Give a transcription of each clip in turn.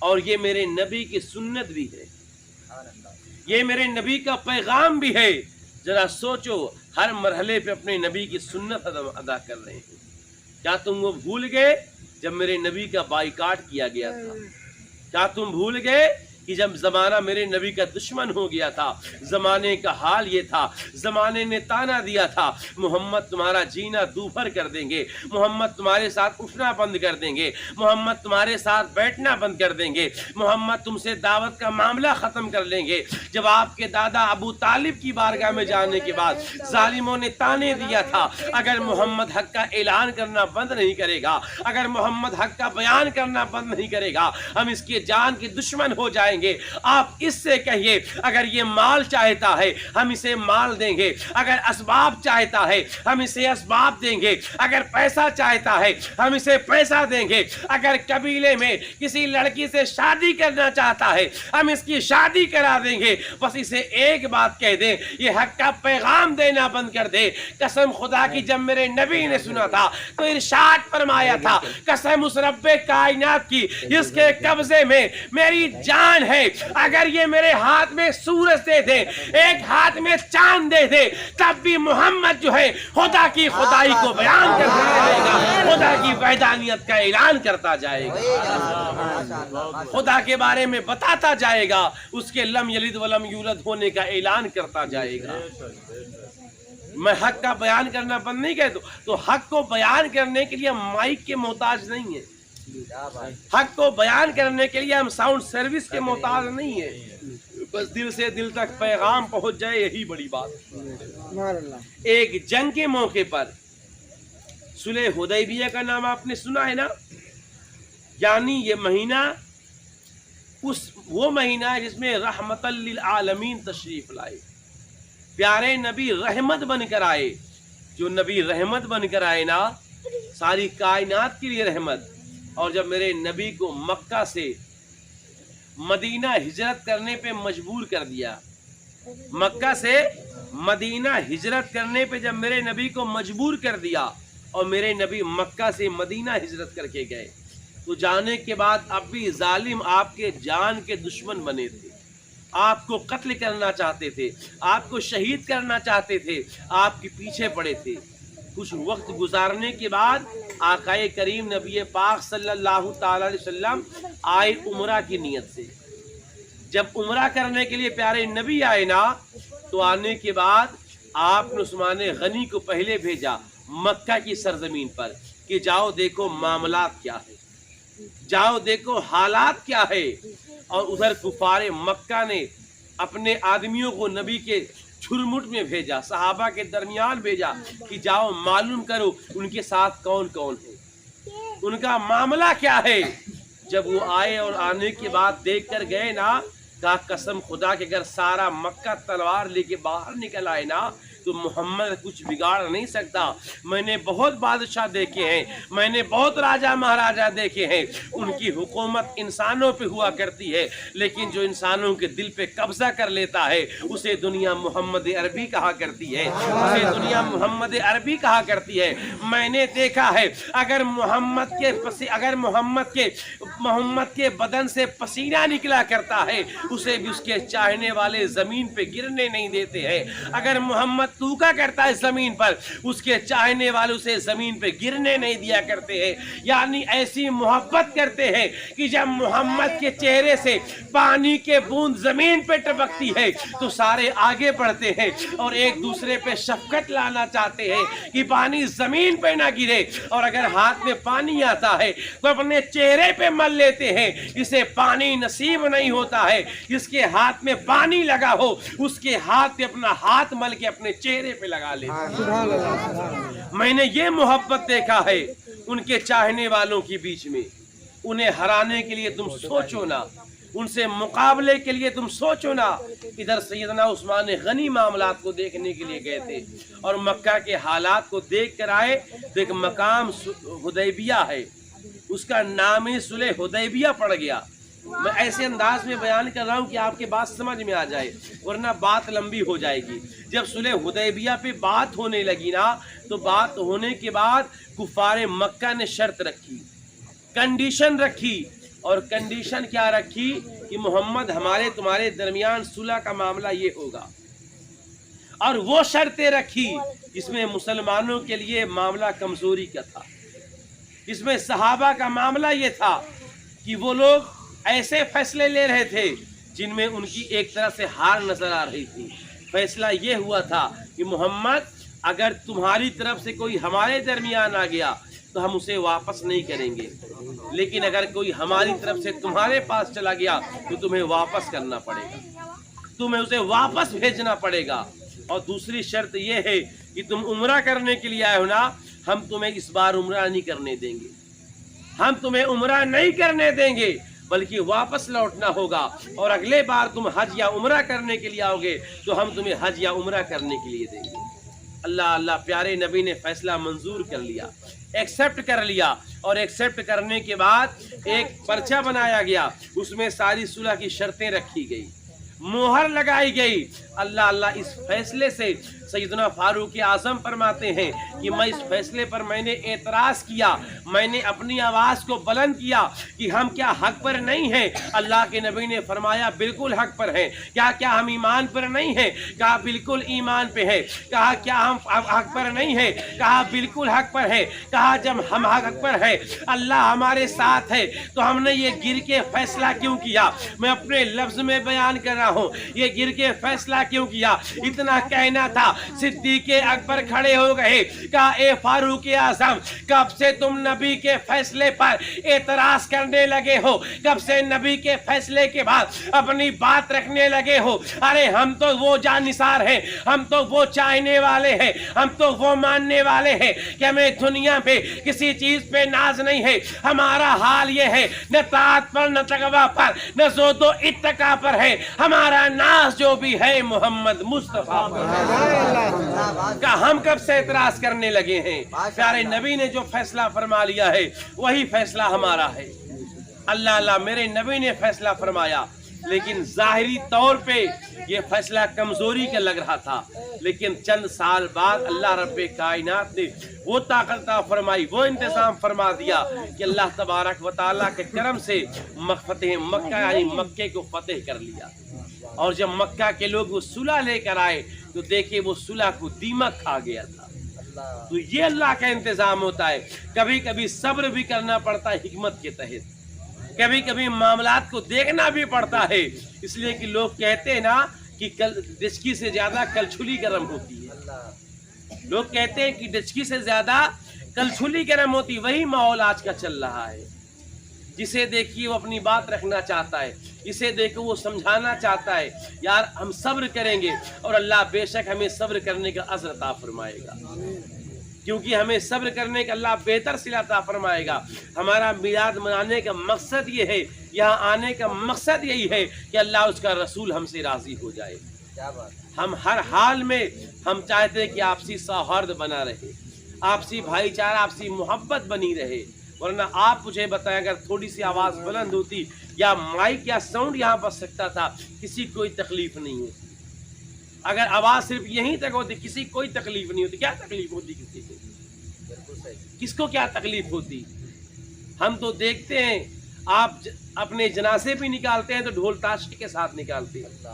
اور یہ میرے نبی کی سنت بھی ہے، یہ میرے نبی کا پیغام بھی ہے۔ ذرا سوچو، ہر مرحلے پہ اپنے نبی کی سنت ادا کر رہے ہیں۔ کیا تم وہ بھول گئے جب میرے نبی کا بائیکاٹ کیا گیا تھا؟ کیا تم بھول گئے کہ جب زمانہ میرے نبی کا دشمن ہو گیا تھا، زمانے کا حال یہ تھا، زمانے نے تانا دیا تھا محمد تمہارا جینا دوپہر کر دیں گے، محمد تمہارے ساتھ اٹھنا بند کر دیں گے، محمد تمہارے ساتھ بیٹھنا بند کر دیں گے، محمد تم سے دعوت کا معاملہ ختم کر لیں گے۔ جب آپ کے دادا ابو طالب کی بارگاہ میں جانے کے بعد ظالموں نے تانے دیا تھا، اگر محمد حق کا اعلان کرنا بند نہیں کرے گا، اگر محمد حق کا بیان کرنا بند نہیں کرے گا، ہم اس کے جان کے دشمن ہو جائیں گے۔ آپ اس سے کہیے، اگر یہ مال چاہتا ہے ہم اسے مال دیں گے، اگر اسباب چاہتا ہے ہم اسے اسباب دیں گے، اگر پیسہ چاہتا ہے ہم اسے پیسہ دیں گے، اگر قبیلے میں کسی لڑکی سے شادی کرنا چاہتا ہے ہم اس کی شادی کرا دیں گے۔ بس اسے ایک بات کہہ دیں، یہ حق کا پیغام دینا بند کر دے۔ قسم خدا کی جب میرے نبی نے سنا تھا تو ارشاد فرمایا تھا، قسم اس رب کائنات کی جس کے قبضے میں میری جان ہے، اگر یہ میرے ہاتھ میں سورج دے دے، ایک ہاتھ میں چاند دے دے، تب بھی محمد جو ہے خدا کی خدائی کو بیان کرتا جائے گا، خدا کی وحدانیت کا اعلان کرتا جائے گا، خدا کے بارے میں بتاتا جائے گا، اس کے لم یلد ولم یولد ہونے کا اعلان کرتا جائے گا۔ میں حق کا بیان کرنا بند نہیں کہتا، تو حق کو بیان کرنے کے لیے ہم مائک کے محتاج نہیں ہیں، حق کو بیان کرنے کے لیے ہم ساؤنڈ سروس کے محتاج نہیں ہیں، بس دل سے دل تک پیغام پہنچ جائے، یہی بڑی بات۔ ایک جنگ کے موقع پر صلح حدیبیہ کا نام آپ نے سنا ہے نا، یعنی یہ مہینہ وہ مہینہ ہے جس میں رحمت للعالمین تشریف لائے، پیارے نبی رحمت بن کر آئے۔ جو نبی رحمت بن کر آئے نا، ساری کائنات کے لیے رحمت۔ اور جب میرے نبی کو مکہ سے مدینہ ہجرت کرنے پہ مجبور کر دیا، مکہ سے مدینہ ہجرت کرنے پہ جب میرے نبی کو مجبور کر دیا اور میرے نبی مکہ سے مدینہ ہجرت کر کے گئے، تو جانے کے بعد اب بھی ظالم آپ کے جان کے دشمن بنے تھے، آپ کو قتل کرنا چاہتے تھے، آپ کو شہید کرنا چاہتے تھے، آپ کے پیچھے پڑے تھے۔ کچھ وقت گزارنے کے بعد آقائے کریم نبی پاک صلی اللہ تعالی علیہ وسلم آئے عمرہ کی نیت سے۔ جب عمرہ کرنے کے لیے پیارے نبی آئے نا، تو آنے کے بعد آپ نے عثمان غنی کو پہلے بھیجا مکہ کی سرزمین پر کہ جاؤ دیکھو معاملات کیا ہے، جاؤ دیکھو حالات کیا ہے۔ اور ادھر کفار مکہ نے اپنے آدمیوں کو نبی کے چھرمٹ میں بھیجا، صحابہ کے درمیان بھیجا کہ جاؤ معلوم کرو ان کے ساتھ کون کون ہے، ان کا معاملہ کیا ہے۔ جب وہ آئے اور آنے کے بعد دیکھ کر گئے نا، کہا قسم خدا کہ اگر سارا مکہ تلوار لے کے باہر نکل آئے نا تو محمد کچھ بگاڑ نہیں سکتا۔ میں نے بہت بادشاہ دیکھے ہیں، میں نے بہت راجہ مہاراجہ دیکھے ہیں، ان کی حکومت انسانوں پہ ہوا کرتی ہے، لیکن جو انسانوں کے دل پہ قبضہ کر لیتا ہے اسے دنیا محمد عربی کہا کرتی ہے، اسے دنیا محمد عربی کہا کرتی ہے۔ میں نے دیکھا ہے اگر محمد کے بدن سے پسینہ نکلا کرتا ہے، اسے بھی اس کے چاہنے والے زمین پہ گرنے نہیں دیتے ہیں۔ اگر محمد توکا کرتا ہے زمین پر، اس کے چاہنے والے اسے زمین پہ گرنے نہیں دیا کرتے ہیں۔ یعنی ایسی محبت کرتے ہیں کہ جب محمد کے چہرے سے پانی کے بوند زمین پہ ٹپکتی ہے تو سارے آگے بڑھتے ہیں اور ایک دوسرے پہ شفقت لانا چاہتے ہیں کہ پانی زمین پہ نہ گرے، اور اگر ہاتھ میں پانی آتا ہے تو اپنے چہرے پہ مل لیتے ہیں۔ اسے پانی نصیب نہیں ہوتا ہے، جس کے ہاتھ میں پانی لگا ہو اس کے ہاتھ پہ اپنا ہاتھ مل کے اپنے چہرے پہ لگا لیتے ہیں۔ میں نے یہ محبت دیکھا ہے ان کے چاہنے والوں کے بیچ میں۔ انہیں ہرانے کے لیے تم سوچو نا، ان سے مقابلے کے لیے تم سوچو نا۔ ادھر سیدنا عثمان غنی معاملات کو دیکھنے کے لیے گئے تھے اور مکہ کے حالات کو دیکھ کر آئے تو ایک مقام حدیبیہ ہے، اس کا نام ہی صلح حدیبیہ پڑ گیا۔ میں ایسے انداز میں بیان کر رہا ہوں کہ آپ کے بات سمجھ میں آ جائے، ورنہ بات لمبی ہو جائے گی۔ جب صلح حدیبیہ پہ بات ہونے لگی نا، تو بات ہونے کے بعد کفار مکہ نے شرط رکھی، کنڈیشن رکھی اور کنڈیشن کیا رکھی کہ محمد ہمارے تمہارے درمیان صلح کا معاملہ یہ ہوگا، اور وہ شرطیں رکھی جس میں مسلمانوں کے لیے معاملہ کمزوری کا تھا، جس میں صحابہ کا معاملہ یہ تھا کہ وہ لوگ ایسے فیصلے لے رہے تھے جن میں ان کی ایک طرح سے ہار نظر آ رہی تھی۔ فیصلہ یہ ہوا تھا کہ محمد اگر تمہاری طرف سے کوئی ہمارے درمیان آ گیا تو ہم اسے واپس نہیں کریں گے، لیکن اگر کوئی ہماری طرف سے تمہارے پاس چلا گیا تو تمہیں واپس کرنا پڑے گا، تمہیں اسے واپس بھیجنا پڑے گا۔ اور دوسری شرط یہ ہے کہ تم عمرہ کرنے کے لیے آئے ہو نا، ہم تمہیں اس بار عمرہ نہیں کرنے دیں گے، ہم تمہیں عمرہ نہیں کرنے دیں گے، بلکہ واپس لوٹنا ہوگا، اور اگلے بار تم حج یا عمرہ کرنے کے لیے آؤ گے تو ہم تمہیں حج یا عمرہ کرنے کے لیے دیں گے۔ اللہ پیارے نبی نے فیصلہ منظور کر لیا، ایکسیپٹ کر لیا، اور ایکسیپٹ کرنے کے بعد ایک پرچہ بنایا گیا، اس میں ساری صلح کی شرطیں رکھی گئی، مہر لگائی گئی۔ اللہ اس فیصلے سے سیدنا فاروق اعظم فرماتے ہیں کہ میں اس فیصلے پر میں نے اعتراض کیا، میں نے اپنی آواز کو بلند کیا کہ ہم کیا حق پر نہیں ہیں؟ اللہ کے نبی نے فرمایا بالکل حق پر ہیں۔ کیا ہم ایمان پر نہیں ہیں؟ کہا بالکل ایمان پہ ہے۔ کہا کیا ہم حق پر نہیں ہیں؟ کہا بالکل حق پر ہے۔ کہا جب ہم حق پر ہیں، اللہ ہمارے ساتھ ہے، تو ہم نے یہ گر کے فیصلہ کیوں کیا؟ میں اپنے لفظ میں بیان کر رہا ہوں، یہ گر کے فیصلہ کیوں کیا؟ اتنا کہنا تھا، صدیق اکبر کھڑے ہو گئے، کہا اے فاروق اعظم، کب سے تم نبی کے فیصلے پر اعتراض کرنے لگے ہو؟ کب سے نبی کے فیصلے کے بعد اپنی بات رکھنے لگے ہو؟ ارے ہم تو وہ جانثار ہیں، ہم تو وہ چاہنے والے ہیں، ہم تو وہ ماننے والے ہیں کہ ہمیں دنیا میں کسی چیز پہ ناز نہیں ہے۔ ہمارا حال یہ ہے، نہ طاعت پر، نہ تقویٰ پر، نہ زہد و اتقا پر ہے، ہمارا ناز جو بھی ہے محمد مصطفیٰ پر ہے۔ کہ ہم کب سے اعتراض کرنے لگے ہیں؟ پیارے نبی نے جو فیصلہ فرما لیا ہے وہی فیصلہ ہمارا ہے۔ اللہ میرے نبی نے فیصلہ فرمایا، لیکن ظاہری طور پہ یہ فیصلہ کمزوری کا لگ رہا تھا، لیکن چند سال بعد اللہ رب کائنات نے وہ طاقت عطا فرمائی، وہ انتظام فرما دیا کہ اللہ تبارک و تعالیٰ کے کرم سے فتح مکہ یعنی مکے کو فتح کر لیا۔ اور جب مکہ کے لوگ وہ صلح لے کر آئے تو دیکھیں وہ صلح کو دیمک کھا گیا تھا۔ تو یہ اللہ کا انتظام ہوتا ہے۔ کبھی کبھی صبر بھی کرنا پڑتا ہے حکمت کے تحت، کبھی کبھی معاملات کو دیکھنا بھی پڑتا ہے، اس لیے کہ لوگ کہتے ہیں نا کہ ڈچکی سے زیادہ کلچھلی گرم ہوتی ہے۔ لوگ کہتے ہیں کہ ڈچکی سے زیادہ کلچھلی گرم ہوتی، وہی ماحول آج کا چل رہا ہے۔ جسے دیکھیے وہ اپنی بات رکھنا چاہتا ہے، جسے دیکھو وہ سمجھانا چاہتا ہے یار ہم صبر کریں گے، اور اللہ بے شک ہمیں صبر کرنے کا عزر عطا فرمائے گا، کیونکہ ہمیں صبر کرنے کا اللہ بہتر صلہ عطا فرمائے گا۔ ہمارا میلاد منانے کا مقصد یہ ہے، یہاں آنے کا مقصد یہی ہے کہ اللہ اس کا رسول ہم سے راضی ہو جائے۔ ہم ہر حال میں ہم چاہتے ہیں کہ آپسی سوہرد بنا رہے، آپسی بھائی چارہ، آپسی محبت بنی رہے۔ ورنہ آپ مجھے بتائیں اگر تھوڑی سی آواز بلند ہوتی یا مائک یا ساؤنڈ یہاں بچ سکتا تھا، کسی کوئی تکلیف نہیں ہوتی۔ اگر آواز صرف یہیں تک ہوتی کسی کوئی تکلیف نہیں ہوتی۔ کیا تکلیف ہوتی کسی کو؟ کس کو کیا تکلیف ہوتی؟ ہم تو دیکھتے ہیں آپ اپنے جنازے بھی نکالتے ہیں تو ڈھول تاشی کے ساتھ نکالتے ہیں،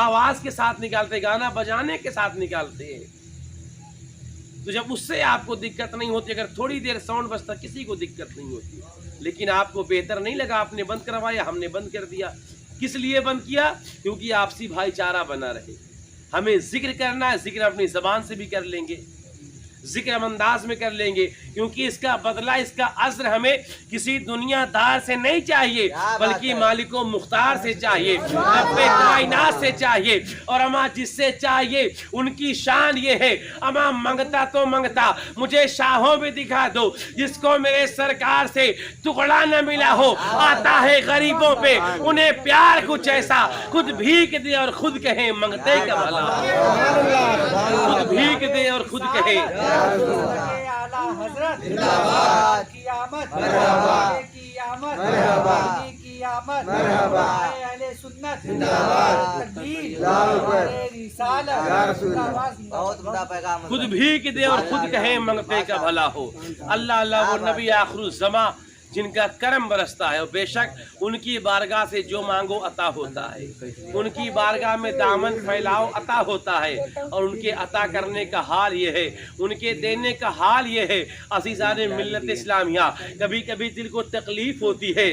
آواز کے ساتھ نکالتے ہیں، گانا بجانے کے ساتھ نکالتے ہیں۔ تو جب اس سے آپ کو دقت نہیں ہوتی، اگر تھوڑی دیر ساؤنڈ بجتا کسی کو دقت نہیں ہوتی، لیکن آپ کو بہتر نہیں لگا، آپ نے بند کروایا، ہم نے بند کر دیا۔ کس لیے بند کیا؟ کیونکہ آپسی بھائی چارہ بنا رہے۔ ہمیں ذکر کرنا ہے، ذکر اپنی زبان سے بھی کر لیں گے، ذکر ہم انداز میں کر لیں گے، کیونکہ اس کا بدلہ، اس کا عذر ہمیں کسی دنیا دار سے نہیں چاہیے، بلکہ مالک و مختار سے چاہیے، رب کائنات سے چاہیے۔ اور اما جس سے چاہیے ان کی شان یہ ہے، اما منگتا تو منگتا مجھے شاہوں بھی دکھا دو، جس کو میرے سرکار سے ٹکڑا نہ ملا ہو، آتا ہے غریبوں پہ انہیں پیار کچھ ایسا، خود بھیک دے اور خود کہے منگتے کا بھلا، خود بھیک دے اور خود کہے۔ حضرت قیامت قیامت قیامت اہل سنت تکبیر رسالت، بہت بڑا پیغام۔ خود بھیک دے اور خود کہے منگتے کا بھلا ہو۔ اللہ وہ نبی آخر الزماں جن کا کرم برستا ہے، اور بے شک ان کی بارگاہ سے جو مانگو عطا ہوتا ہے، ان کی بارگاہ میں دامن پھیلاؤ عطا ہوتا ہے، اور ان کے عطا کرنے کا حال یہ ہے، ان کے دینے کا حال یہ ہے۔ عزیزان ملت اسلامیہ، کبھی کبھی دل کو تکلیف ہوتی ہے،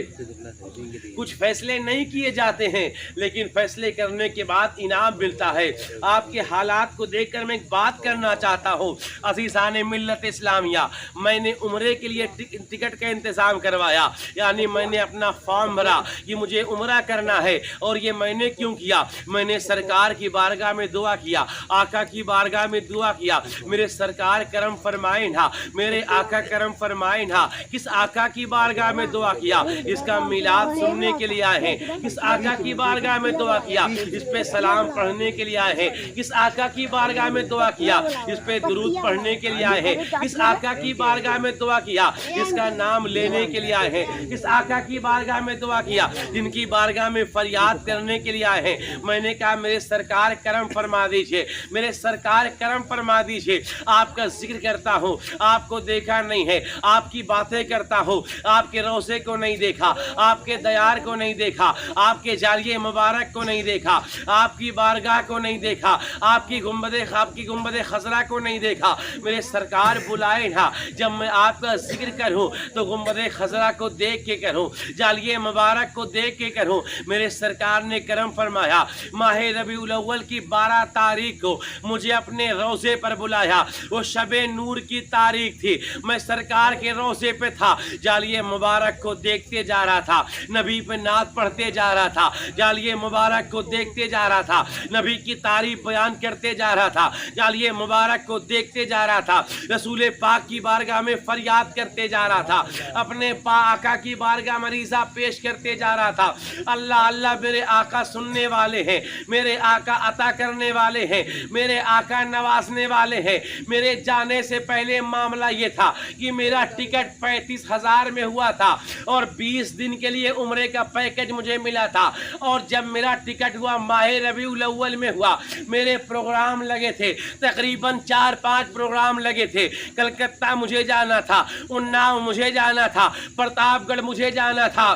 کچھ فیصلے نہیں کیے جاتے ہیں، لیکن فیصلے کرنے کے بعد انعام ملتا ہے۔ آپ کے حالات کو دیکھ کر میں ایک بات کرنا چاہتا ہوں، عزیزان ملت اسلامیہ، میں نے عمرے کے لیے ٹکٹ کا انتظام کروایا، یعنی میں نے اپنا فارم بھرا کہ مجھے عمرہ کرنا ہے، اور یہ میں نے کیوں کیا؟ میں نے سرکار کی بارگاہ میں دعا کیا، آقا کی بارگاہ میں دعا کیا، میرے سرکار کرم فرمائیں ہا، میرے آقا کرم فرمائیں ہا۔ کس آقا کی بارگاہ میں دعا کیا؟ اس کا میلاد سننے کے لیے آئے ہیں۔ کس آقا کی بارگاہ میں دعا کیا؟ اس پہ سلام پڑھنے کے لیے آئے ہیں۔ کس آقا کی بارگاہ میں دعا کیا؟ اس پہ درود پڑھنے کے لیے آئے ہیں۔ کس آقا کی بارگاہ میں دعا کیا؟ اس کا نام لینے کے لیے آئے ہیں۔ کس آقا کی بارگاہ میں دعا کیا؟ جن کی بارگاہ میں فریاد کرنے کے لیے آئے ہیں۔ میں نے کہا میرے سرکار کرم فرما دیجئے، میرے سرکار کرم فرما دیجئے۔ آپ کا ذکر کرتا ہوں، آپ کو دیکھا نہیں ہے، آپ کی باتیں کرتا ہوں، آپ کے روضے کو نہیں دیکھا، آپ کے دیار کو نہیں دیکھا، آپ کے جالیہ مبارک کو نہیں دیکھا، آپ کی بارگاہ کو نہیں دیکھا، آپ کی گنبد خضرا کو نہیں دیکھا۔ میرے سرکار بلائے نہ، جب میں آپ کا ذکر کروں تو گنبد خضرا کو دیکھ کے کروں، جالیہ مبارک کو دیکھ کے کروں۔ میرے سرکار نے کرم فرمایا، ماہ ربیع الاول کی 12 تاریخ کو مجھے اپنے روضے پر بلایا۔ وہ شب نور کی تاریخ تھی، میں سرکار کے روضے پہ تھا، جالیہ مبارک کو دیکھتے جا رہا تھا، نبی پہ نعت پڑھتے جا رہا تھا، جالیہ مبارک کو دیکھتے جا رہا تھا، نبی کی تعریف بیان کرتے جا رہا تھا، جالیہ مبارک کو دیکھتے جا رہا تھا، رسول پاک کی بارگاہ میں فریاد کرتے جا رہا تھا، اپنے آقا کی بارگاہ مریضہ پیش کرتے جا رہا تھا۔ اللہ اللہ، میرے آقا سننے والے ہیں، میرے آقا عطا کرنے والے ہیں، میرے آقا نوازنے والے ہیں۔ میرے جانے سے پہلے معاملہ یہ تھا کہ میرا ٹکٹ 35,000 میں ہوا تھا، اور 20 دن کے لیے عمرے کا پیکج مجھے ملا تھا، اور جب میرا ٹکٹ ہوا ماہ ربیع الاول میں ہوا، میرے پروگرام لگے تھے، تقریباً 4-5 پروگرام لگے تھے۔ کلکتہ مجھے جانا تھا، اناؤ مجھے جانا تھا، پرتاپ گڑھ مجھے جانا تھا،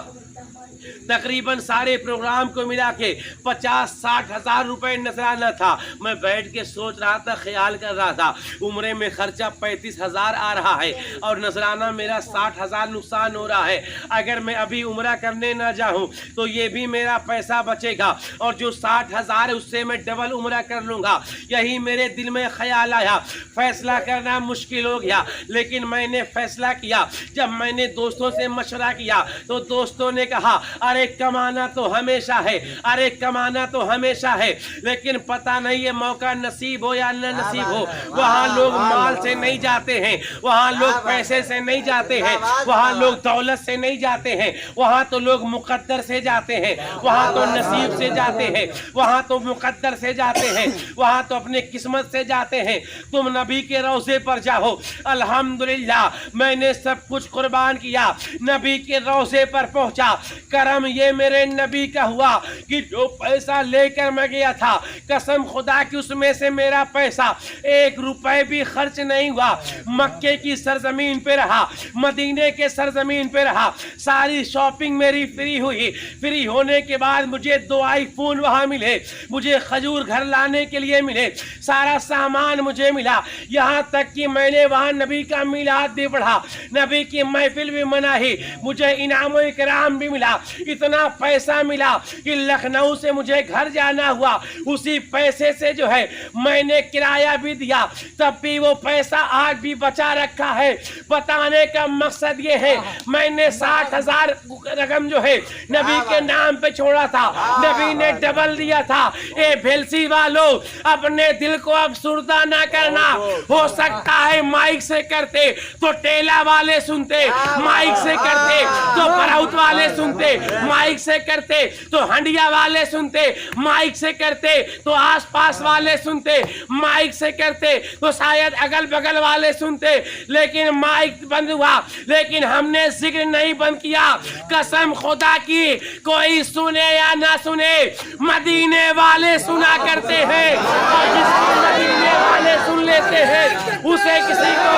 تقریباً سارے پروگرام کو ملا کے 50-60 ہزار روپے نذرانہ تھا۔ میں بیٹھ کے سوچ رہا تھا، خیال کر رہا تھا، عمرے میں خرچہ 35,000 آ رہا ہے، اور نذرانہ میرا 60,000 نقصان ہو رہا ہے۔ اگر میں ابھی عمرہ کرنے نہ جاؤں تو یہ بھی میرا پیسہ بچے گا، اور جو 60,000 ہے اس سے میں ڈبل عمرہ کر لوں گا۔ یہی میرے دل میں خیال آیا۔ فیصلہ کرنا مشکل ہو گیا، لیکن میں نے فیصلہ کیا۔ جب میں نے دوستوں سے مشورہ کیا تو دوستوں نے کہا، ارے کمانا تو ہمیشہ ہے، ارے کمانا تو ہمیشہ ہے، لیکن پتہ نہیں یہ موقع نصیب ہو یا نہ نصیب ہو۔ وہاں لوگ مال سے نہیں جاتے ہیں، وہاں لوگ پیسے سے نہیں جاتے ہیں، وہاں لوگ دولت سے نہیں جاتے ہیں، وہاں تو لوگ مقدر سے جاتے ہیں، وہاں تو نصیب سے جاتے ہیں، وہاں تو مقدر سے جاتے ہیں، وہاں تو اپنے قسمت سے جاتے ہیں۔ تم نبی کے روضے پر جاؤ۔ الحمدللہ میں نے سب کچھ قربان کیا، نبی کے روضے پر پہنچا۔ کرم یہ میرے نبی کا ہوا کہ جو پیسہ لے کر میں گیا تھا، قسم خدا کی اس میں سے میرا پیسہ 1 روپے بھی خرچ نہیں ہوا۔ مکے کی سرزمین پہ رہا، مدینے کے سرزمین پہ رہا، ساری شاپنگ میری فری ہوئی۔ فری ہونے کے بعد مجھے 2 آئی فون وہاں ملے، مجھے کھجور گھر لانے کے لیے ملے، سارا سامان مجھے ملا، یہاں تک کہ میں نے وہاں نبی کا میلاد بھی پڑھا، نبی کی محفل بھی منائی، مجھے انعام و اکرام بھی ملا۔ اتنا پیسہ ملا کہ لکھنؤ سے مجھے گھر جانا ہوا، اسی پیسے سے جو ہے میں نے کرایہ بھی دیا، تب بھی وہ پیسہ آج بھی بچا رکھا ہے۔ بتانے کا مقصد یہ ہے، میں نے 60,000 رقم جو ہے نبی کے نام پہ چھوڑا تھا، نبی نے ڈبل دیا تھا۔ اے بھیلسی والو، اپنے دل کو افسردہ نہ کرنا۔ ہو سکتا ہے مائک سے کرتے تو ٹیلا والے سنتے، مائک سے کرتے تو براؤت والے سنتے، مائک سے کرتے تو ہنڈیا والے سنتے، مائک سے کرتے تو آس پاس والے سنتے، مائک سے کرتے تو شاید اگل بگل والے سنتے، لیکن مائک بند ہوا، لیکن ہم نے ذکر نہیں بند کیا۔ قسم خدا کی، کوئی سنے یا نہ سنے، مدینے والے سنا کرتے ہیں، اور جس کو مدینے والے سن لیتے ہیں اسے کسی کو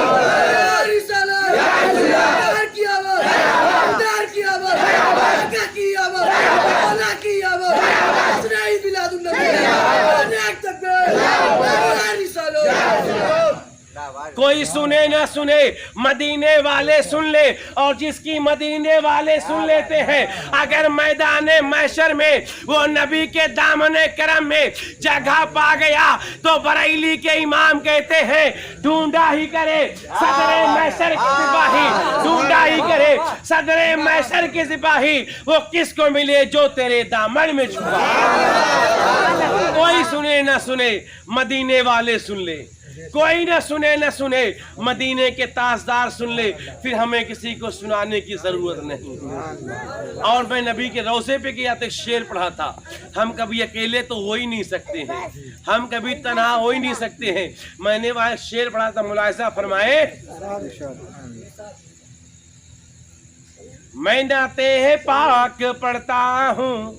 آمد دیدار کی آمد آقا کی آمد مولا کی آمد اسرائی میلاد النبی نیک تکبیر نعرہ رسالت. کوئی سنے نہ سنے مدینے والے سن لے اور جس کی مدینے والے سن لیتے ہیں اگر میدان محشر میں وہ نبی کے دامن کرم میں جگہ پا گیا تو بریلی کے امام کہتے ہیں ڈھونڈا ہی کرے صدر محشر کے سپاہی ڈھونڈا ہی کرے صدر محشر کے سپاہی وہ کس کو ملے جو تیرے دامن میں چھپا. کوئی سنے نہ سنے مدینے والے سن لے کوئی نہ سنے مدینے کے تاجدار سن لے پھر ہمیں کسی کو سنانے کی ضرورت نہیں. اور میں نبی کے روضے پہ گیا تو ایک شعر پڑھا تھا ہم کبھی اکیلے تو ہو ہی نہیں سکتے ہیں ہم کبھی تنہا ہو ہی نہیں سکتے ہیں. میں نے وہاں شعر پڑھا تھا ملاحظہ فرمائے میں نعتِ پاک پڑھتا ہوں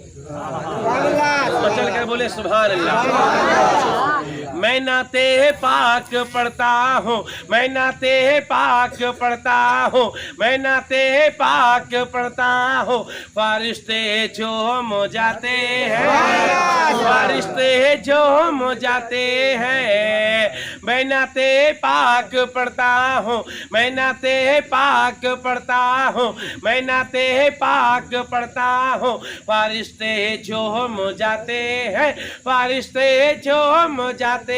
چل کر بولے سبحان اللہ. میں نعتِ پاک پڑھتا ہوں میں نعتِ پاک پڑھتا ہوں میں نعتِ پاک پڑھتا ہوں فرشتے جھوم جاتے ہیں فرشتے جھوم جاتے ہیں. میں نعتِ پاک پڑھتا ہوں میں نعتِ پاک پڑھتا ہوں میں نعتِ پاک پڑھتا ہوں فرشتے جھوم جاتے ہیں فرشتے جھوم جاتے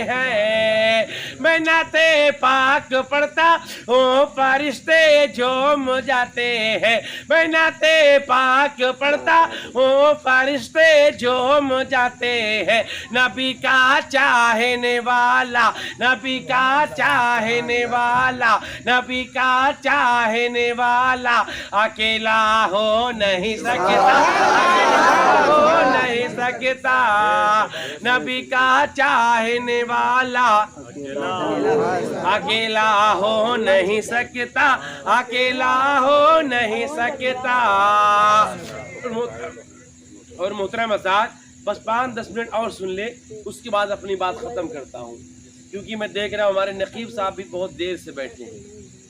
ہیں. میں نعتِ پاک پڑھتا ہوں فرشتے جھوم جاتے ہیں میں نعتِ پاک پڑھتا ہوں فرشتے جھوم جاتے ہیں. نبی کا چاہنے والا نبی کا چاہنے والا نبی کا چاہنے والا اکیلا ہو نہیں سکتا ہو نہیں سکتا. نبی کا چاہنے والا اکیلا ہو نہیں سکتا اکیلا ہو نہیں سکتا. اور محترم اساتذہ بس 5-10 منٹ اور سن لے اس کے بعد اپنی بات ختم کرتا ہوں کیونکہ میں دیکھ رہا ہوں ہمارے نقیب صاحب بھی بہت دیر سے بیٹھے ہیں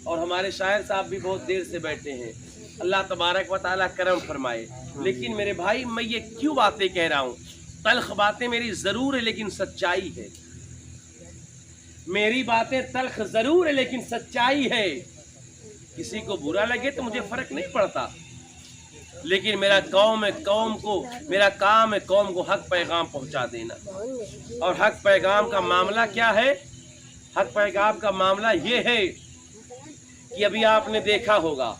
اور ہمارے شاعر صاحب بھی بہت دیر سے بیٹھے ہیں. اللہ تبارک و تعالیٰ کرم فرمائے. لیکن میرے بھائی میں یہ کیوں باتیں کہہ رہا ہوں تلخ باتیں میری ضرور ہے لیکن سچائی ہے میری باتیں تلخ ضرور ہے لیکن سچائی ہے. کسی کو برا لگے تو مجھے فرق نہیں پڑتا لیکن میرا کام ہے قوم کو حق پیغام پہنچا دینا. اور حق پیغام کا معاملہ کیا ہے حق پیغام کا معاملہ یہ ہے کہ ابھی آپ نے دیکھا ہوگا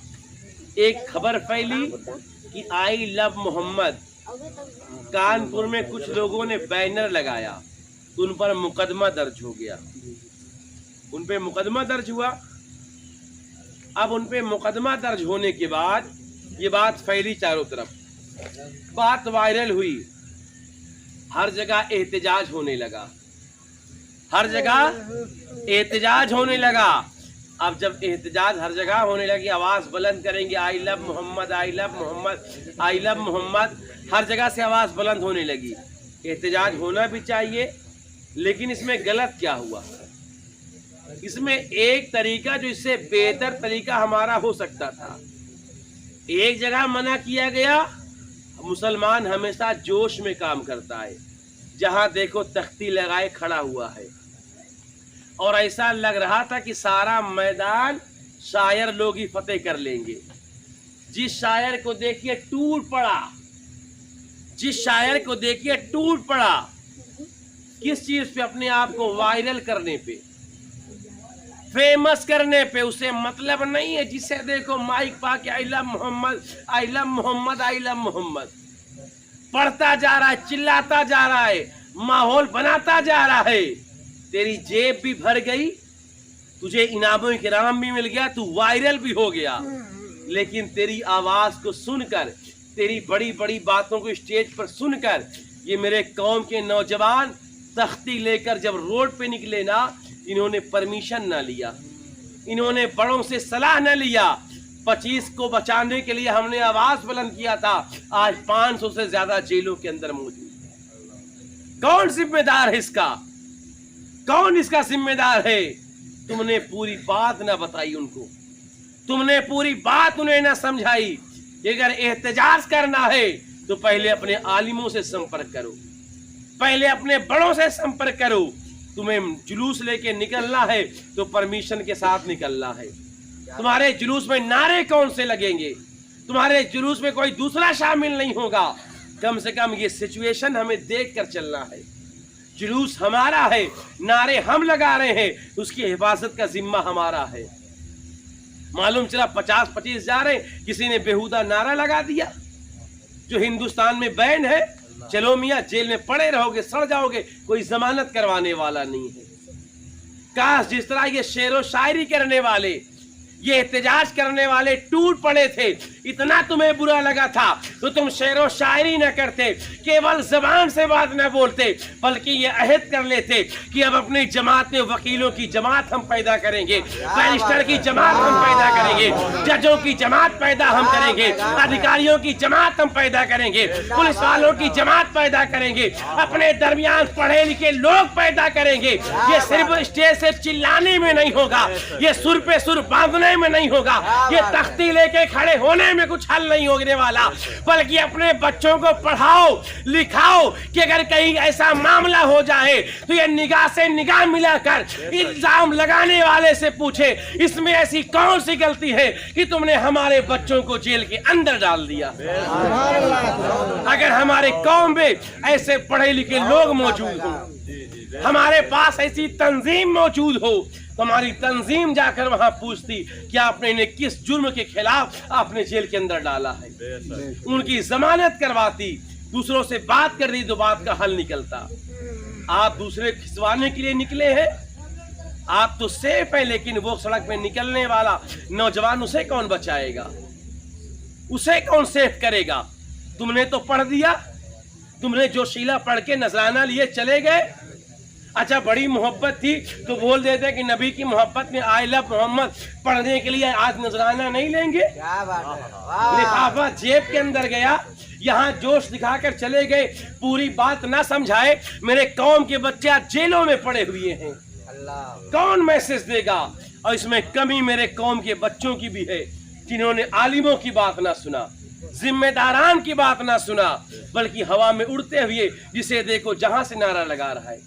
ایک خبر پھیلی کہ آئی لو محمد کانپور میں کچھ لوگوں نے بینر لگایا ان پر مقدمہ درج ہو گیا ان پہ مقدمہ درج ہوا. اب ان پہ مقدمہ درج ہونے کے بعد یہ بات پھیلی چاروں طرف بات وائرل ہوئی ہر جگہ احتجاج ہونے لگا ہر جگہ احتجاج ہونے لگا. اب جب احتجاج ہر جگہ ہونے لگی آواز بلند کریں گے آئی لو محمد آئی لو محمد آئی لو محمد ہر جگہ سے آواز بلند ہونے لگی. احتجاج ہونا بھی چاہیے لیکن اس میں غلط کیا ہوا اس میں ایک طریقہ جو اس سے بہتر طریقہ ہمارا ہو سکتا تھا. ایک جگہ منع کیا گیا مسلمان ہمیشہ جوش میں کام کرتا ہے جہاں دیکھو تختی لگائے کھڑا ہوا ہے اور ایسا لگ رہا تھا کہ سارا میدان شاعر لوگ ہی فتح کر لیں گے. جس شاعر کو دیکھیے ٹوٹ پڑا جس شاعر کو دیکھیے ٹوٹ پڑا کس چیز پہ اپنے آپ کو وائرل کرنے پہ فیمس کرنے پہ. اسے مطلب نہیں ہے جسے دیکھو مائک پا کے آئی لو محمد آئی لو محمد آئی لو محمد پڑھتا جا رہا ہے چلاتا جا رہا ہے ماحول بناتا جا رہا ہے. تیری جیب بھی بھر گئی تجھے انعام کرام بھی مل گیا تو وائرل بھی ہو گیا لیکن تیری آواز کو سن کر تیری بڑی بڑی باتوں کو اسٹیج پر سن کر یہ میرے قوم کے نوجوان تختی لے کر جب روڈ پہ نکلے نا انہوں نے پرمیشن نہ لیا انہوں نے بڑوں سے صلاح نہ لیا. 25 کو بچانے کے لیے ہم نے آواز بلند کیا تھا آج 500 سے زیادہ جیلوں کے اندر موجود. کون ذمہ دار ہے اس کا کون اس کا ذمہ دار ہے؟ تم نے پوری بات نہ بتائی ان کو تم نے پوری بات انہیں نہ سمجھائی کہ اگر احتجاج کرنا ہے تو پہلے اپنے عالموں سے سمپرک کرو، پہلے اپنے بڑوں سے سمپرک کرو، تمہیں جلوس لے کے نکلنا ہے تو پرمیشن کے ساتھ نکلنا ہے۔ تمہارے جلوس میں نعرے کون سے لگیں گے؟ تمہارے جلوس میں کوئی دوسرا شامل نہیں ہوگا۔ کم سے کم یہ سچویشن ہمیں دیکھ کر چلنا ہے۔ جلوس ہمارا ہے، نعرے ہم لگا رہے ہیں، اس کی حفاظت کا ذمہ ہمارا ہے۔ معلوم چلا 50-25 جا رہے ہیں، کسی نے بیہودہ نعرہ لگا دیا جو ہندوستان میں بین ہے، چلو میاں جیل میں پڑے رہو گے، سڑ جاؤ گے، کوئی ضمانت کروانے والا نہیں ہے۔ کاش جس طرح یہ شعر و شاعری کرنے والے، یہ احتجاج کرنے والے ٹوٹ پڑے تھے، اتنا تمہیں برا لگا تھا تو تم شعر و شاعری نہ کرتے، کیول زبان سے بات نہ بولتے، بلکہ یہ عہد کر لیتے کہ اب اپنی جماعت میں وکیلوں کی جماعت ہم پیدا کریں گے، بیرسٹر کی جماعت ہم پیدا کریں گے، ججوں کی جماعت پیدا ہم کریں گے، ادھیکاریوں کی جماعت ہم پیدا کریں گے، پولیس والوں کی جماعت پیدا کریں گے، اپنے درمیان پڑھے لکھے لوگ پیدا کریں گے۔ یہ صرف اسٹیج سے چلانے میں نہیں ہوگا، یہ سر پہ سر باندھنے میں نہیں ہوگا، یہ تختی لے کے کھڑے ہونے میں کچھ حل نہیں ہونے والا، بلکہ اپنے بچوں کو پڑھاؤ لکھاؤ کہ اگر کہیں ایسا معاملہ ہو جائے تو یہ نگاہ سے نگاہ ملا کر الزام لگانے والے سے پوچھے اس میں ایسی کون سی غلطی ہے کہ تم نے ہمارے بچوں کو جیل کے اندر ڈال دیا۔ اگر ہمارے قوم میں ایسے پڑھے لکھے لوگ موجود ہوں، ہمارے پاس ایسی تنظیم موجود ہو تو ہماری تنظیم جا کر وہاں پوچھتی کہ آپ نے انہیں کس جرم کے خلاف آپ نے جیل کے اندر ڈالا ہے، ان کی ضمانت کرواتی، دوسروں سے بات کر دی تو بات کا حل نکلتا۔ آپ دوسرے کھسوانے کے لیے نکلے ہیں، آپ تو سیف ہیں، لیکن وہ سڑک میں نکلنے والا نوجوان اسے کون بچائے گا، اسے کون سیف کرے گا؟ تم نے تو پڑھ دیا، تم نے جو شیلا پڑھ کے نذرانہ لیے چلے گئے۔ اچھا بڑی محبت تھی تو بول دیتے کہ نبی کی محبت میں آئی لو محمد پڑھنے کے لیے آج نذرانہ نہیں لیں گے۔ لفافہ جیب کے اندر گیا، یہاں جوش دکھا کر چلے گئے، پوری بات نہ سمجھائے، میرے قوم کے بچے جیلوں میں پڑے ہوئے ہیں، کون میسج دے گا؟ اور اس میں کمی میرے قوم کے بچوں کی بھی ہے جنہوں نے عالموں کی بات نہ سنا، ذمہ داران کی بات نہ سنا، بلکہ ہوا میں اڑتے ہوئے جسے دیکھو جہاں سے نعرہ لگا رہا ہے،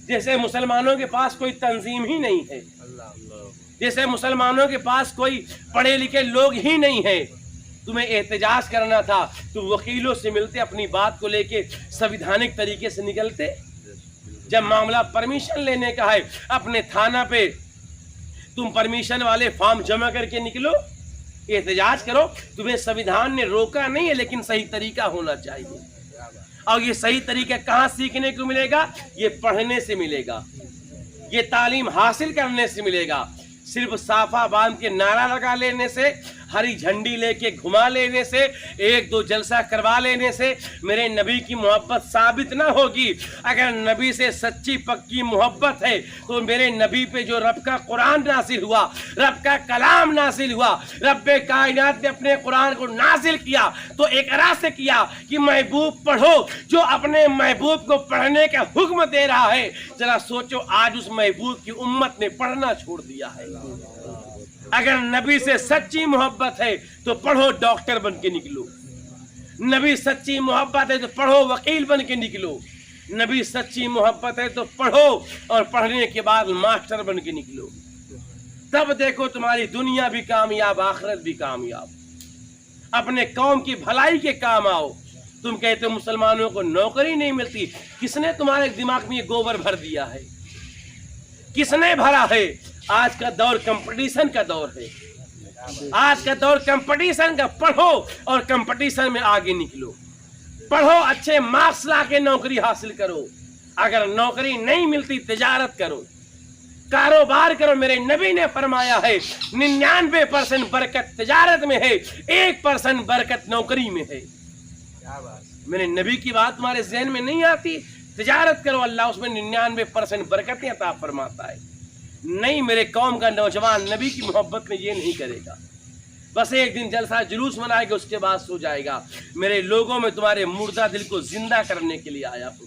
جیسے مسلمانوں کے پاس کوئی تنظیم ہی نہیں ہے، جیسے مسلمانوں کے پاس کوئی پڑھے لکھے لوگ ہی نہیں ہیں۔ تمہیں احتجاج کرنا تھا تو وکیلوں سے ملتے، اپنی بات کو لے کے سویدھانک طریقے سے نکلتے۔ جب معاملہ پرمیشن لینے کا ہے، اپنے تھانہ پہ تم پرمیشن والے فارم جمع کر کے نکلو، احتجاج کرو۔ تمہیں سویدھان نے روکا نہیں ہے، لیکن صحیح طریقہ ہونا چاہیے۔ اور یہ صحیح طریقہ کہاں سیکھنے کو ملے گا؟ یہ پڑھنے سے ملے گا، یہ تعلیم حاصل کرنے سے ملے گا۔ صرف صافہ باندھ کے نعرہ لگا لینے سے، ہری جھنڈی لے کے گھما لینے سے، ایک دو جلسہ کروا لینے سے میرے نبی کی محبت ثابت نہ ہوگی۔ اگر نبی سے سچی پکی محبت ہے تو میرے نبی پہ جو رب کا قرآن نازل ہوا، رب کا کلام نازل ہوا، رب کائنات نے اپنے قرآن کو نازل کیا تو ایک راہ سے کیا کہ محبوب پڑھو، جو اپنے محبوب کو پڑھنے کا حکم دے رہا ہے۔ ذرا سوچو آج اس محبوب کی امت نے پڑھنا چھوڑ دیا ہے۔ اگر نبی سے سچی محبت ہے تو پڑھو، ڈاکٹر بن کے نکلو۔ نبی سچی محبت ہے تو پڑھو، وکیل بن کے نکلو۔ نبی سچی محبت ہے تو پڑھو اور پڑھنے کے بعد ماسٹر بن کے نکلو۔ تب دیکھو تمہاری دنیا بھی کامیاب، آخرت بھی کامیاب۔ اپنے قوم کی بھلائی کے کام آؤ۔ تم کہتے ہو مسلمانوں کو نوکری نہیں ملتی، کس نے تمہارے دماغ میں یہ گوبر بھر دیا ہے؟ کس نے بھرا ہے؟ آج کا دور کمپٹیشن کا دور ہے، آج کا دور کمپٹیشن کا۔ پڑھو اور کمپٹیشن میں آگے نکلو، پڑھو، اچھے مارکس لا کے نوکری حاصل کرو۔ اگر نوکری نہیں ملتی تجارت کرو، کاروبار کرو۔ میرے نبی نے فرمایا ہے 99% برکت تجارت میں ہے، 1% برکت نوکری میں ہے۔ میرے نبی کی بات تمہارے ذہن میں نہیں آتی؟ تجارت کرو، اللہ اس میں 99% برکتیں عطا فرماتا ہے۔ نہیں، میرے قوم کا نوجوان نبی کی محبت میں یہ نہیں کرے گا، بس ایک دن جلسہ جلوس منائے گا، اس کے بعد سو جائے گا۔ میرے لوگوں میں تمہارے مردہ دل کو زندہ کرنے کے لیے آیا ہوں،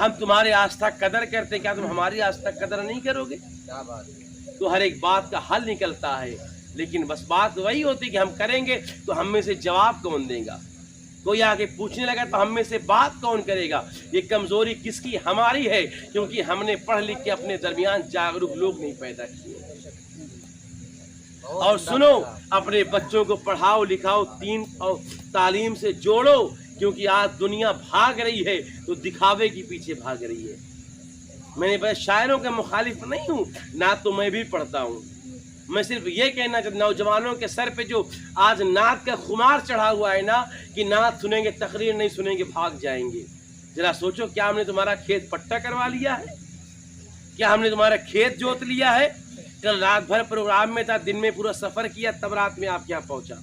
ہم تمہارے آستھا قدر کرتے، کیا تم ہماری آستھا قدر نہیں کرو گے؟ تو ہر ایک بات کا حل نکلتا ہے، لیکن بس بات وہی ہوتی کہ ہم کریں گے تو ہم میں سے جواب کون دے گا؟ کوئی آگے پوچھنے لگا تو ہم میں سے بات کون کرے گا؟ یہ کمزوری کس کی؟ ہماری ہے، کیونکہ ہم نے پڑھ لکھ کے اپنے درمیان جاگروک لوگ نہیں پیدا کیے۔ اور سنو، اپنے بچوں کو پڑھاؤ لکھاؤ، دین اور تعلیم سے جوڑو، کیونکہ آج دنیا بھاگ رہی ہے تو دکھاوے کے پیچھے بھاگ رہی ہے۔ میں نے بس شاعروں کے مخالف نہیں ہوں، نہ تو میں بھی پڑھتا ہوں، میں صرف یہ کہنا چاہتا ہوں نوجوانوں کے سر پہ جو آج نعت کا خمار چڑھا ہوا ہے نا، کہ نعت سنیں گے تقریر نہیں سنیں گے بھاگ جائیں گے۔ ذرا سوچو، کیا ہم نے تمہارا کھیت پٹا کروا لیا ہے؟ کیا ہم نے تمہارا کھیت جوت لیا ہے؟ کل رات بھر پروگرام میں تھا، دن میں پورا سفر کیا، تب رات میں آپ کے یہاں پہنچا،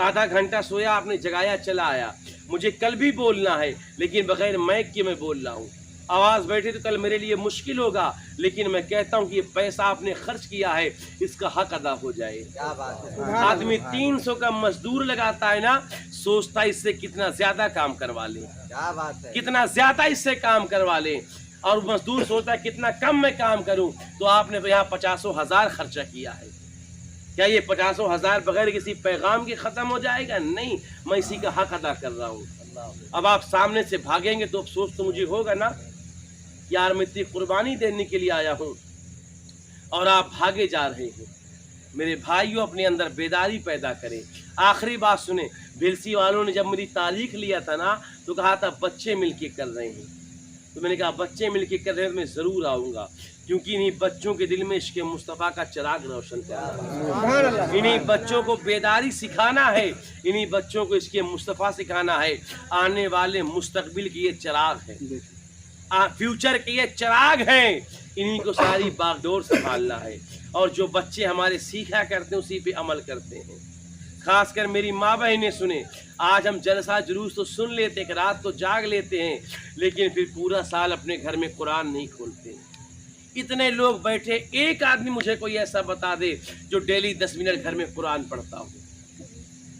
آدھا گھنٹہ سویا، آپ نے جگایا، چلا آیا۔ مجھے کل بھی بولنا ہے، لیکن بغیر مائک کے میں بول رہا ہوں۔ آواز بیٹھے تو کل میرے لیے مشکل ہوگا، لیکن میں کہتا ہوں کہ یہ پیسہ آپ نے خرچ کیا ہے، اس کا حق ادا ہو جائے۔ آدمی 300 کا مزدور لگاتا ہے نا، سوچتا ہے اس سے کتنا زیادہ کام کروا لے، کتنا زیادہ اس سے کام کروا لے، اور مزدور سوچتا ہے کتنا کم میں کام کروں۔ تو آپ نے تو یہاں 50,000 خرچہ کیا ہے، کیا یہ 50,000 بغیر کسی پیغام کے ختم ہو جائے گا؟ نہیں، میں اسی کا حق ادا کر رہا ہوں۔ اب آپ سامنے سے بھاگیں گے تو افسوس تو مجھے ہوگا نا، یار میں اتنی قربانی دینے کے لیے آیا ہوں اور آپ بھاگے جا رہے ہیں۔ میرے بھائیوں، اپنے اندر بیداری پیدا کریں۔ آخری بات سنیں، بھلسی والوں نے جب میری تاریخ لیا تھا نا تو کہا تھا بچے مل کے کر رہے ہیں، تو میں نے کہا بچے مل کے کر رہے ہیں تو میں ضرور آؤں گا، کیونکہ انہیں بچوں کے دل میں عشق مصطفیٰ کا چراغ روشن کرنا ہے، انہیں بچوں کو بیداری سکھانا ہے، انہیں بچوں کو عشق مصطفیٰ سکھانا ہے۔ آنے والے مستقبل کی یہ چراغ ہے، فیوچر کے یہ چراغ ہیں، انہیں کو ساری باغ ڈور سنبھالنا ہے، اور جو بچے ہمارے سیکھا کرتے ہیں اسی پہ عمل کرتے ہیں۔ خاص کر میری ماں بہنیں سنیں، آج ہم جلسہ جلوس تو سن لیتے ہیں، رات تو جاگ لیتے ہیں، لیکن پھر پورا سال اپنے گھر میں قرآن نہیں کھولتے۔ اتنے لوگ بیٹھے، ایک آدمی مجھے کوئی ایسا بتا دے جو ڈیلی 10 منٹ گھر میں قرآن پڑھتا ہو،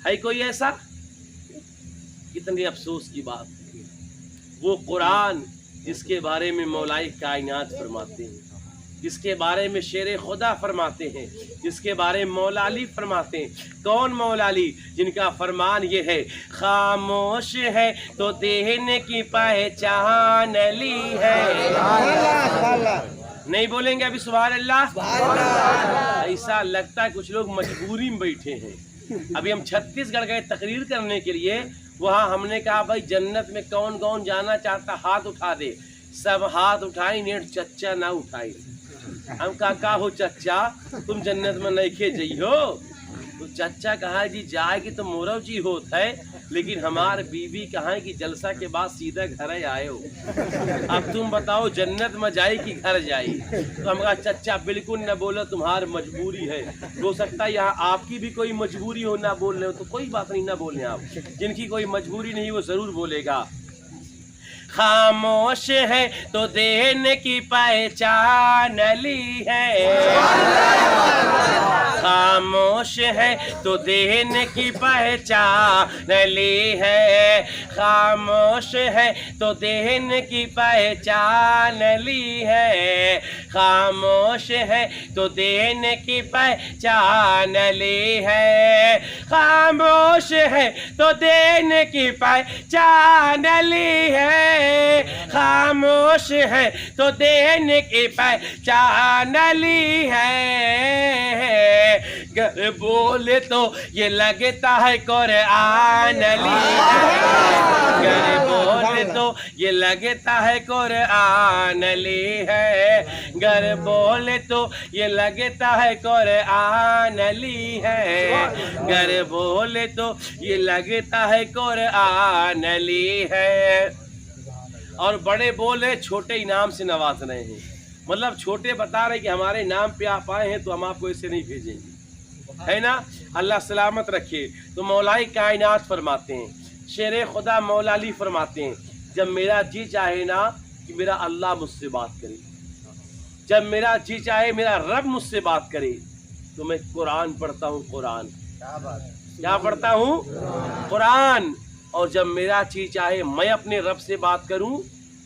ہے کوئی ایسا؟ کتنے افسوس کی بات ہے۔ وہ قرآن جس کے بارے میں مولائے کائنات فرماتے ہیں، جس کے بارے میں شیر خدا فرماتے ہیں، جس کے بارے میں مولا علی فرماتے ہیں۔ کون مولا علی؟ جن کا فرمان یہ ہے، خاموش ہے تو دینے کی پہچان علی ہے۔ نہیں بولیں گے ابھی سبحان اللہ؟ ایسا لگتا ہے کچھ لوگ مجبوری میں بیٹھے ہیں۔ ابھی ہم چھتیس گڑھ گئے تقریر کرنے کے لیے، وہاں ہم نے کہا بھائی جنت میں کون کون جانا چاہتا ہاتھ اٹھا دے، سب ہاتھ اٹھائی، نیٹ چچا نہ اٹھائی۔ ہم کہا ہو چچا تم جنت میں نہیں کھے جئی ہو؟ تو چچا کہا جی جائے گی تو مورو جی ہوتا ہے، لیکن ہمار بیوی کہاں کہ جلسہ کے بعد سیدھا گھر ہی آئے ہو، اب تم بتاؤ جنت میں جائی کہ گھر جائی؟ تو ہم کہا چچا بالکل نہ بولو، تمہار مجبوری ہے، ہو سکتا ہے یہاں آپ کی بھی کوئی مجبوری ہو، نہ بول رہے ہو تو کوئی بات نہیں، نہ بولیں آپ، جن کی کوئی مجبوری نہیں وہ ضرور بولے گا۔ خاموش ہے تو دینے کی پہچان علی ہے، خاموش ہے تو دینے کی پہچان علی ہے، خاموش ہے تو دینے کی پہچان علی ہے، خاموش ہے تو دینے کی پہچان علی ہے، خاموش ہے تو دینے کی پہچان علی ہے، خاموش ہے تو دینے کی پہچان علی ہے، گر بولے تو یہ لگتا ہے قرآن علی ہے، گر بولے تو یہ لگتا ہے قرآن علی ہے، گر بولے تو یہ لگتا ہے قرآن علی ہے، گر بولے تو یہ لگتا ہے قرآن علی ہے۔ اور بڑے بولے چھوٹے انعام سے نواز رہے ہیں، مطلب چھوٹے بتا رہے کہ ہمارے نام پہ آپ آئے ہیں تو ہم آپ کو اسے نہیں بھیجیں گے، ہے نا؟ اللہ سلامت رکھے۔ تو مولائے کائنات فرماتے ہیں، شیر خدا مولا علی فرماتے ہیں، جب میرا جی چاہے نا کہ میرا اللہ مجھ سے بات کرے، جب میرا جی چاہے میرا رب مجھ سے بات کرے تو میں قرآن پڑھتا ہوں۔ قرآن کیا پڑھتا ہوں؟ قرآن۔ اور جب میرا جی چاہے میں اپنے رب سے بات کروں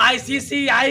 ICICI